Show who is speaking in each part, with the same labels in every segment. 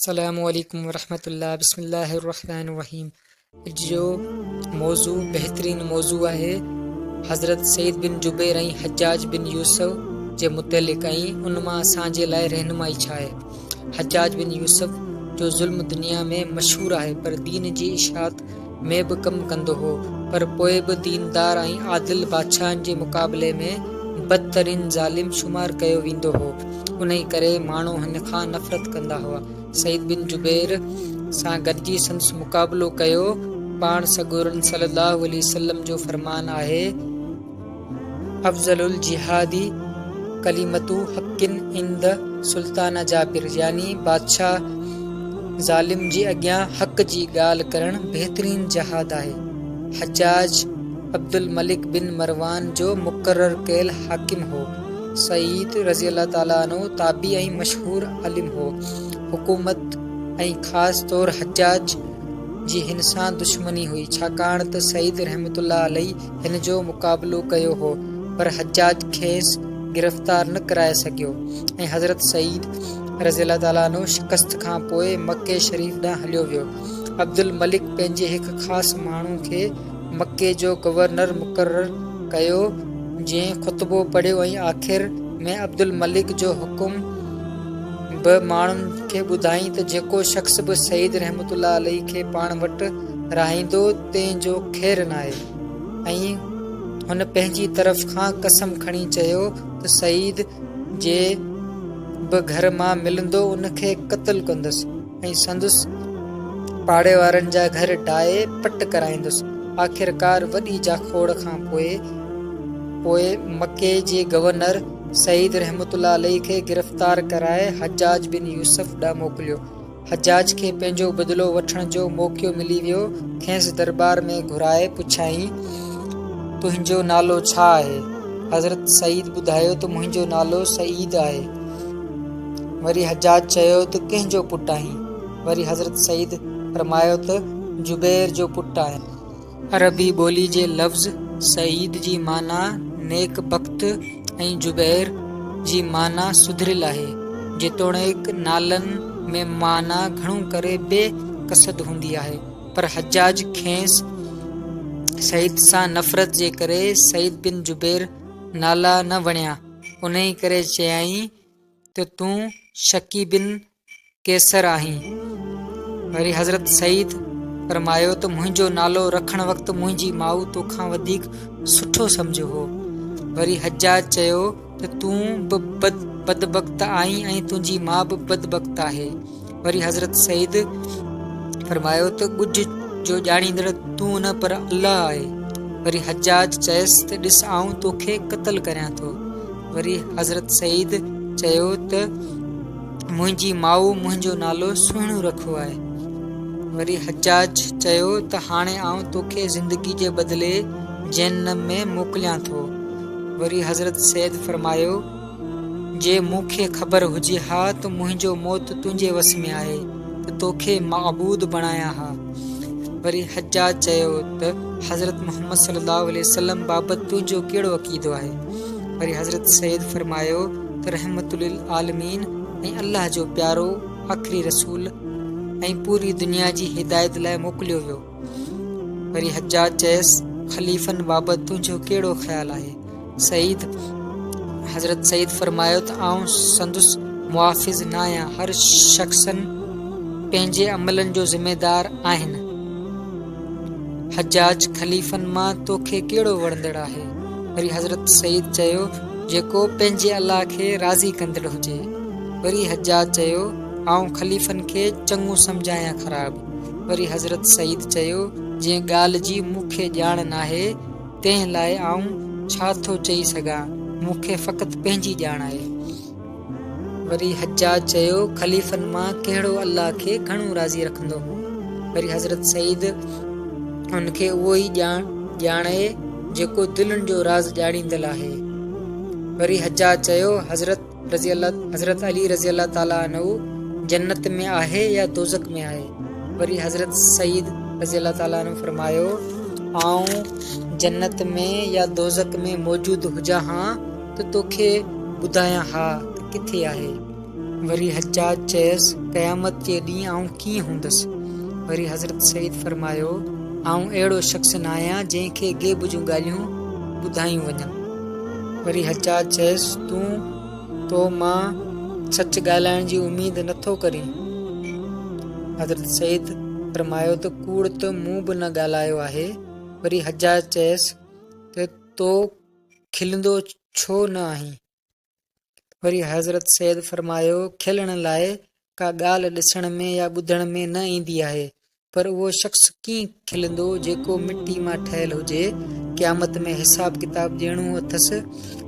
Speaker 1: अस्सलामुअलैकुम वरहमतुल्लाह बिस्मिल्लाहिर्रहमानिर्रहीम। जो मौजू बेहतरीन मौजू आहे हज़रत सईद बिन जुबैर ऐं हज्जाज बिन यूसुफ जे मुतलिक़, ऐं उन मां असांजे लाइ रहनुमाई छा आहे। हज्जाज बिन यूसुफ जो ज़ुल्म दुनिया में मशहूर आहे, पर दीन जी इशाअत में बि कमु कंदो हो, पर पोइ बि दीनदार ऐं आदिल बादशाहनि जे मुक़ाबले में बदतरीन ज़ालिम शुमार कयो वेंदो हो। उन करे माण्हू हिन खां नफ़रत कंदा हुआ। सईद बिन जुबैर सां गॾिजी संदसि मुक़ाबिलो कयो। पाण सगोरन सल्लल्लाहु अलैहि वसल्लम जो फरमान आहे, अफ़ज़लुल जिहादी कलिमतु हक़्क़िन इंद सुल्तान जाबिर, यानी बादशाह ज़ालिम जी अॻियां हक़ जी ॻाल्हि करणु बहितरीन जिहाद आहे। हज्जाज अब्दुल मलिक बिन मरवान जो मुक़रर कयल हाकिम हो। सईद रज़ियल्लाहु ताला अन्हु ताबी ऐं मशहूर आलिम हो। हुकूमत ऐं ख़ासि तौर हज्जाज जी हिन सां दुश्मनी हुई, छाकाणि त सईद रहमतुल्लाह अलैहि हिन जो मुक़ाबिलो कयो हो, पर हज्जाज खेसि गिरफ़्तार न कराए सघियो ऐं हज़रत सईद रज़ियल्लाहु ताला अन्हु शिकस्त खां पोइ मके शरीफ़ ॾांहुं हलियो वियो। अब्दुल मलिक पंहिंजे हिकु ख़ासि माण्हू खे मके जो गवर्नर मुक़रर कयो, जंहिं ख़ुतबो पढ़ियो ऐं आख़िर में अब्दुल मलिक जो हुकुम बि माण्हुनि खे ॿुधाई त जेको शख़्स बि सईद रहमतुल्लाह अलैहि खे पाण वटि रहाईंदो तंहिंजो ख़ैरु न आहे। ऐं हुन पंहिंजी तरफ़ खां कसम खणी चयो त सईद जे बि घर मां मिलंदो उनखे क़त्ल कंदुसि ऐं संदसि पाड़े वारनि जा घर ढाहे पट कराईंदुसि। आख़िरकार वॾी जाखोड़ खां पोइ मके जे गवर्नर सईद रहमतुल्लाह अलैहि खे गिरफ़्तार कराए हज्जाज बिन यूसुफ ॾांहुं मोकिलियो। हज्जाज खे पंहिंजो बदिलो वठण जो मौक़ो मिली वियो। खेसि दरबार में घुराए पुछाईं, तुंहिंजो नालो छा आहे? हज़रत सईद ॿुधायो त मुंहिंजो नालो सईद आहे। वरी हज्जाज चयो त कंहिंजो पुटु आहीं? वरी हज़रत सईद फरमायो त जुबैर जो पुटु आहे। अरबी ॿोली जे लफ़्ज़ सईद जी माना नेक बख़्त ऐं जुबैर जी माना सुधरियल आहे। जेतोणीकि नालनि में माना घणो करे बेक़सद हूंदी आहे, पर हज्जाज खेसि सईद सां नफ़रत जे करे सईद बिन जुबैर नाला न वणिया। उन करे चयाईं त तूं शकी बिन कैसर आहीं। वरी हज़रत सईद फरमायो त मुंहिंजो नालो रखण वक़्तु मुंहिंजी माउ तोखां वधीक सुठो सम्झो हो। वरी हज्जाज चयो त तूं बि बदबख़्त आहीं ऐं तुंहिंजी माउ बि बदबख़्त आहे। वरी हज़रत सईद फरमायो त ॻुझ जो ॼाणींदड़ तूं न पर अल्लाह आहे। वरी हज्जाज चयसि त ॾिस, आऊं तोखे क़त्ल करियां थो। वरी हज़रत सईद चयो त मुंहिंजी माउ मुंहिंजो नालो सुहिणो रखियो आहे। वरी हज्जाज चयो त हाणे आऊं तोखे ज़िंदगी जे बदिले जहन्नम में मोकिलियां थो। वरी हज़रत सईद फरमायो, जे मूंखे ख़बर हुजे हा त मुंहिंजो मौत तुंहिंजे वस में आहे त तोखे माबूद बणाया हा। वरी हज्जाज चयो त हज़रत मुहम्मद सल्लल्लाहु अलैहि वसल्लम बाबति तुंहिंजो कहिड़ो अक़ीदो आहे? वरी हज़रत सईद फरमायो त रहमतुल लिल आलमीन ऐं अल्लाह जो प्यारो आख़िरी रसूल ऐं पूरी दुनिया जी हिदायत लाइ मोकिलियो वियो। वरी हज्जाज चयसि, ख़लीफ़नि बाबति तुंहिंजो कहिड़ो ख़्यालु आहे? हज़रत सईद फरमायो त आऊं संदसि मुआफ़िज़ न आहियां। हर शख़्सन पंहिंजे अमलनि जो ज़िम्मेदार आहिनि। हज्जाज, ख़लीफ़नि मां तोखे कहिड़ो वणंदड़ आहे? वरी हज़रत सईद चयो, जेको पंहिंजे अल्लाह खे राज़ी कंदड़ हुजे। वरी हज्जाज चयो, आऊं ख़लीफ़नि खे चङो सम्झायां ख़राब। वरी हज़रत सईद चयो, जंहिं ॻाल्हि जी मूंखे ॼाण नाहे तंहिं लाइ आऊं छा थो चई सघां, मूंखे फ़क़ति पंहिंजी ॼाण आहे। वरी हज्जाज चयो, ख़लीफ़नि मां कहिड़ो अल्लाह खे घणो राज़ी रखंदो हो? वरी हज़रत सईद उनखे उहो ई ॼाणे जेको दिलनि जो राज़ ॼाणींदड़ आहे। वरी हज्जाज चयो, हज़रत अली रज़ियल्लाहु ताला अन्हु जन्नत में आहे या दोज़ख में आहे? वरी हज़रत सईद रज़ियल्लाहु ताला अन्हु फरमायो, आऊं जन्नत में या दोज़ख में मौजूद हुजां हा त तोखे ॿुधायां हा त किथे आहे। वरी हज्जाज चयसि क़यामत जे ॾींहुं आउं कीअं हूंदसि। वरी हज़रत सईद फरमायो आउं अहिड़ो शख़्स न आहियां जंहिंखे गेब जूं ॻाल्हियूं ॿुधायूं वञनि। वरी हज्जाज चयसि तूं तो मां सच ॻाल्हाइण जी उमेद नथो करीं। हज़रत सईद फरमायो त कूड़ त मूं बि न ॻाल्हायो आहे। वरी हज्जाज चयसि त तो खिलंदो छो न आहीं। वरी हज़रत सईद फरमायो खिलण लाइ का ॻाल्हि ॾिसण में या ॿुधण में न ईंदी आहे, पर उहो शख़्स कीअं खिलंदो जेको मिटी मां ठहियल हुजे, क़यामत में हिसाब किताब ॾियणो अथसि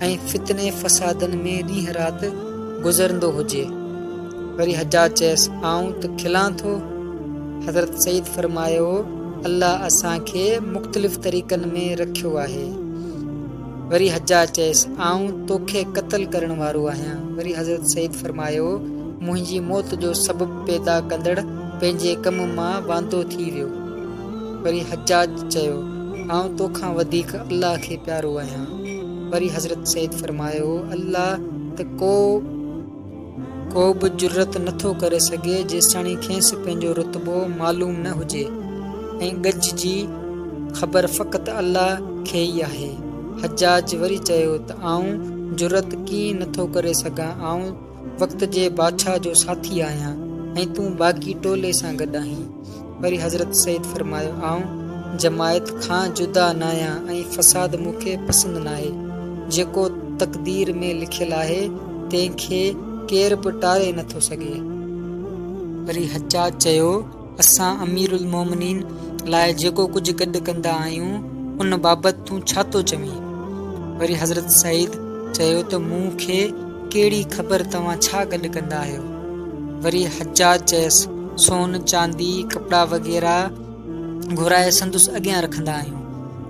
Speaker 1: ऐं फितने फसादनि में ॾींहुं राति गुज़रंदो हुजे। वरी हज्जाज चयसि आउं त खिलां थो। हज़रत सईद फरमायो अल्लाह असांखे मुख़्तलिफ़ तरीक़नि में रखियो आहे। वरी हज्जाज चयसि आउं तोखे क़त्ल करण वारो आहियां। वरी हज़रत सईद फरमायो मुंहिंजी मौत जो सबबु पैदा कंदड़ पंहिंजे कम मां वांदो थी वियो। वरी हज्जाज चयो आउं तोखां वधीक अल्लाह खे प्यारो आहियां। वरी हज़रत सईद फरमायो अल्लाह त को बि जुरत नथो करे सघे जेसिताणी खेसि पंहिंजो रुतबो मालूम न हुजे ऐं गज जी ख़बर फ़क़ति अल्लाह खे ई आहे। हज्जाज वरी चयो त आउं जुरत कीअं नथो करे सघां, आउं वक़्त जे बादशाह जो साथी आहियां ऐं तूं बाक़ी टोले सां गॾु आहीं। वरी हज़रत सईद फरमायो आउं जमायत खां जुदा न आहियां ऐं फ़साद मूंखे पसंदि न आहे। जेको तक़दीर में लिखियलु आहे तंहिंखे केर बि टारे नथो सघे। वरी हज्जाज चयो असां अमीरुल मोमिनीन लाइ जेको कुझु गॾु कंदा आहियूं उन बाबति तूं छा थो चवीं। वरी हज़रत सईद चयो त मूंखे कहिड़ी ख़बर तव्हां छा गॾु कंदा आहियो। वरी हज्जाज चयसि सोन चांदी कपिड़ा वग़ैरह घुराए संदुसि अॻियां रखंदा आहियूं।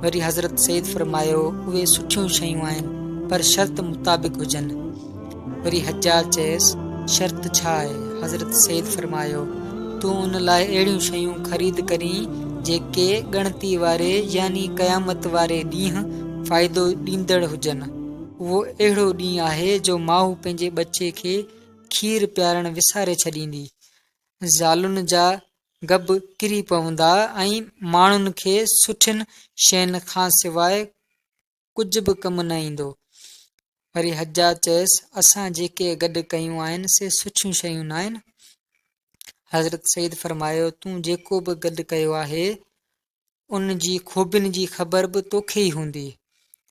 Speaker 1: वरी हज़रत सईद फरमायो उहे सुठियूं शयूं आहिनि पर शर्त मुताबिक़ हुजनि। वरी हज्जाज चयसि शर्त छा आहे। हज़रत सईद फरमायो तूं उन लाइ अहिड़ियूं शयूं ख़रीद करीं जेके ॻणती वारे यानी क़यामत वारे ॾींहुं फ़ाइदो ॾींदड़ हुजनि। उहो अहिड़ो ॾींहुं आहे जो माउ पंहिंजे बचे खे खीर पियारणु विसारे छॾींदी, ज़ालुनि जा गब किरी पवंदा ऐं माण्हुनि खे सुठियुनि शयुनि खां सवाइ कुझु बि कमु न ईंदो। वरी हज्जाज चयसि असां जेके गॾु कयूं आहिनि से सुठियूं शयूं न आहिनि। हज़रत सईद फरमायो तूं जेको बि गॾु कयो आहे उन जी खूबियुनि जी ख़बर बि तोखे ई हूंदी।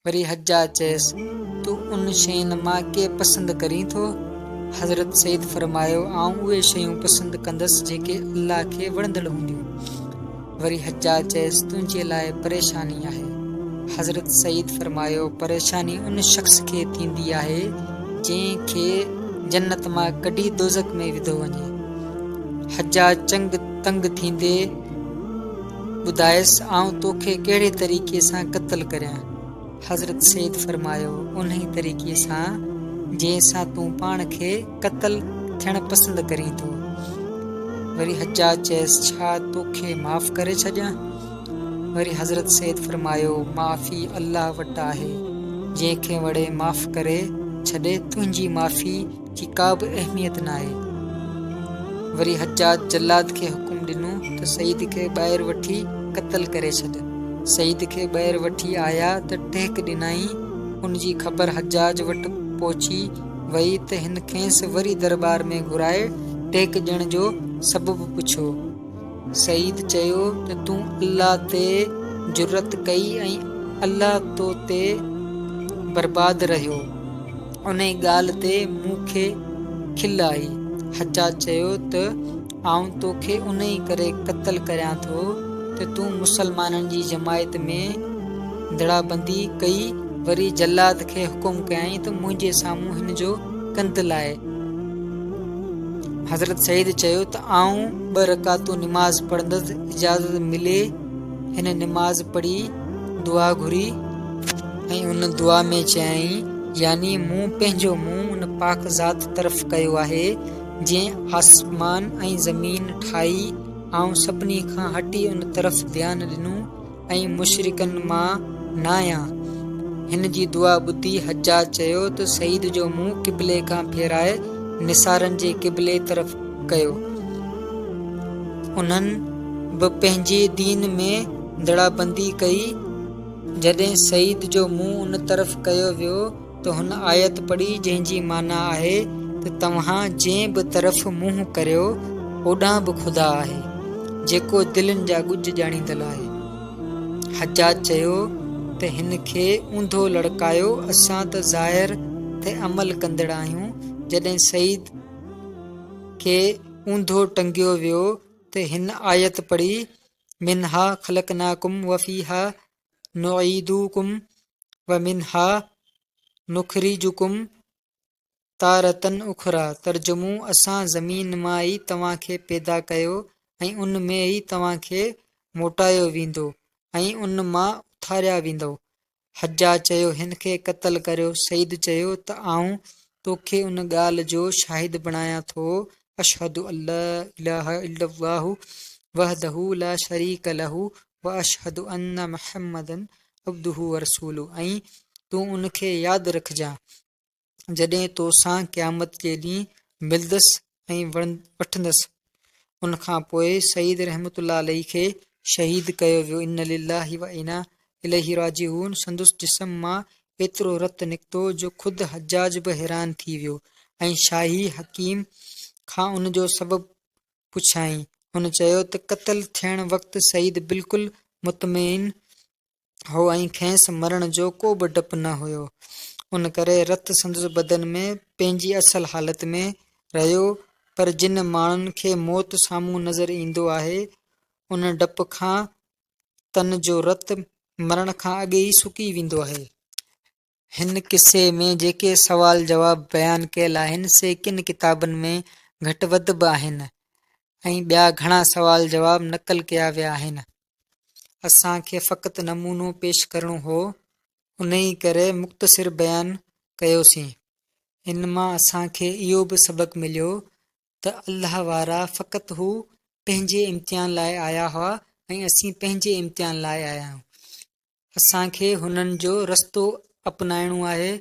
Speaker 1: वरी हज्जाज चयसि तूं उन शयुनि मां के पसंदि करीं थो। हज़रत सईद फरमायो आउं उहे शयूं पसंदि कंदसि जेके अल्लाह खे वणंदड़ हूंदियूं। वरी हज्जाज चयसि तुंहिंजे लाइ परेशानी आहे। हज़रत सईद फरमायो परेशानी उन शख़्स खे थींदी आहे जंहिंखे जन्नत मां कढी दोज़ख में विधो वञे। हज्जाज तंग थींदे ॿुधायसि आउं तोखे कहिड़े तरीक़े सां क़त्ल करियां। हज़रत सईद फरमायो उन ई तरीक़े सां जंहिंसां तूं पाण खे क़त्ल थियणु पसंदि करीं थो। वरी हज्जाज चयसि छा तोखे माफ़ करे छॾियां। वरी हज़रत सईद फरमायो माफ़ी अल्लाह वटि आहे, जंहिंखे वणे माफ़ करे छॾे, तुंहिंजी माफ़ी जी का बि अहमियत न आहे। वरी हज्जाज जल्लाद खे हुकुम ॾिनो त सईद खे ॿाहिरि वठी क़त्ल करे छॾ। सईद खे ॿाहिरि वठी आया त टेक ॾिनई। उन जी ख़बर हज्जाज वटि पहुची वई त हिन खेसि वरी दरबार में घुराए टेक ॾियण जो सबबु पुछियो। सईद चयो त तूं अल्लाह ते जुरत कई ऐं अल्लाह तो ते बर्बाद रहियो, उन ॻाल्हि ते मूंखे खिल आई। हज्जाज चयो त आउं तोखे उन ई करे क़त्ल करियां थो त तूं मुसलमाननि जी जमायत में दड़ाबंदी कई। वरी जल्लाद खे हुकुम कयई त मुंहिंजे साम्हूं हिन जो कंध लाए। हज़रत सईद चयो त आउं 2 रकातूं निमाज़ पढ़ंदसि, इजाज़त मिले। हिन निमाज़ पढ़ी दुआ घुरी ऐं उन दुआ में चयई यानी मूं पंहिंजो मुंहुं उन पाक ज़ात तरफ़ कयो आहे जंहिं आसमान ऐं ज़मीन ठाही। आउं सभिनी खां हटी उन तरफ़ ध्यानु ॾिनो ऐं मुशरिकनि मां न आहियां। हिन जी दुआ ॿुधी हज्जाज चयो त सईद जो मुंहुं क़िबले खां फेराए निसारनि जे क़िबले तरफ़ कयो। उन्हनि बि पंहिंजे दीन में दड़ाबंदी कई। जॾहिं सईद जो मुंहुं उन तरफ़ कयो वियो त हुन आयत पढ़ी जंहिंजी माना आहे त तव्हां जंहिं बि तरफ़ मुंहुं करियो ओॾां बि ख़ुदा आहे जेको दिलनि जा ॻुझ ॼाणींदड़ आहे। हज्जाज चयो त हिन खे ऊंधो लड़कायो, असां त ज़ाहिर ते अमल कंदड़ आहियूं। जॾहिं सईद खे ऊंधो टंगियो वियो त हिन आयत पढ़ी मिनहा ख़लक़नाकुम व फीहा नुईदुकुम व मिनहा नुखरिजुकुम तारतन उखरा। तर्जुमो, असां ज़मीन मां ई तव्हांखे पैदा कयो ऐं उन में ई तव्हांखे मोटायो वेंदो ऐं उन मां उथारिया वेंदो। हज्जाज चयो हिन खे क़त्ल करियो। सईद चयो त आऊं तोखे उन ॻाल्हि जो शाहिद बणायां थो, अशहदु अल्ला इलाहा इल्लल्लाहु वहदहु ला शरीक लहु व अशहदु अन्न मुहम्मदन अब्दुहु व रसूलुहु। ऐं तूं उन खे यादि रखजांइ जॾहिं तोसां क़यामत जे ॾींहुं मिलंदसि ऐं वठंदसि। उन खां पोइ सईद रहमतुल्लाह अलैहि खे शहीद कयो वियो। इन्ना लिल्लाहि व इन्ना इलैहि राजिऊन। संदसि जिस्म मां एतिरो रतु निकितो जो ख़ुदि हज्जाज बि हैरान थी वियो ऐं शाही हकीम खां उन जो सबबु पुछियाईं। हुन चयो त क़त्ल थियण वक़्तु सईद बिल्कुलु मुतमइन हो ऐं खेसि मरण जो को बि डपु न हुयो। उन करे रतु संदसि बदन में पंहिंजी असल हालत में रहियो। पर जिन माण्हुनि खे मौत साम्हूं नज़र ईंदो आहे उन डप खां तन जो रतु मरण खां अॻु ई सुकी वेंदो आहे। हिन किसे में जेके सवाल जवाब बयानु कयल आहिनि से किन किताबनि में घटि वधि बि आहिनि ऐं ॿिया घणा सवाल जवाब नक़ल कया विया आहिनि। असांखे फ़क़ति नमूनो पेश करणो हो, उन ई करे मुख़्तसिर बयानु कयोसीं। इन मां असांखे इहो बि सबक़ु मिलियो त अल्लाह वारा फ़क़ति हू पंहिंजे इम्तिहान लाइ आया हुआ ऐं असीं पंहिंजे इम्तिहान लाइ आया आहियूं। असांखे हुननि जो रस्तो अपनाइणो आहे,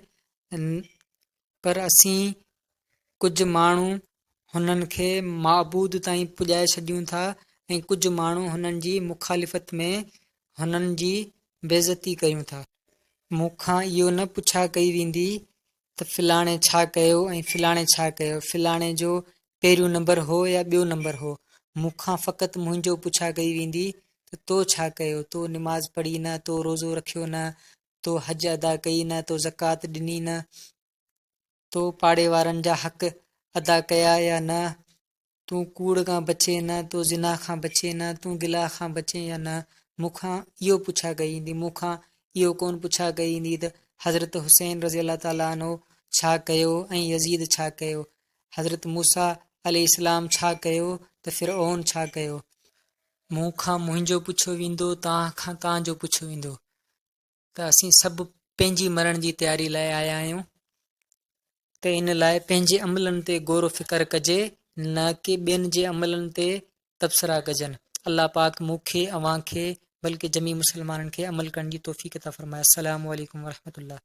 Speaker 1: पर असीं कुझु माण्हू हुननि खे माबूद ताईं पुॼाए छॾियूं था ऐं कुझु माण्हू हुननि जी मुखालिफ़त में हुननि जी बेइज़ती कयूं था। मूंखां इहो न पुछा कई वेंदी त फ़िलाणे छा कयो ऐं फ़िलाणे छा कयो, फ़िलाणे जो पहिरियों नंबर हो या ॿियो नंबर हो। मूंखां फ़क़ति मुंहिंजो पुछा कई वेंदी त तो छा कयो, तो निमाज़ पढ़ी न, तो रोज़ो रखियो न, तो हज अदा कई न, तो ज़कात ॾिनी न, तो पाड़े वारनि जा हक़ अदा कया या न, तूं कूड़ खां बचे न, तो ज़िना खां बचे न, तूं गिला खां बचे या न। मूंखां इहो पुछा कई ईंदी। मूंखां इहो कोन पुछा कई ईंदी त हज़रत हुसैन रज़ी अल्लाह ताला अन्हु छा कयो ऐं यज़ीद छा कयो, हज़रत मूसा अलैहिस्सलाम छा कयो त फ़िरऔन छा कयो। मूंखां मुंहिंजो पुछियो वेंदो, तव्हां खां तव्हांजो पुछियो वेंदो। त असीं सभु पंहिंजी मरण जी तयारी लाइ आया आहियूं। त इन लाइ पंहिंजे अमलनि ते गौर फ़िकर कजे, न कि ॿियनि जे अमलनि ते तबसरा कजनि। अल्लाह पाक मूंखे अव्हांखे बल्कि जमी मुस्लमाननि खे अमल करण जी तौफ़ीक़ अता फ़रमाए। अस्सलामु अलैकुम वरहमतुल्लाह।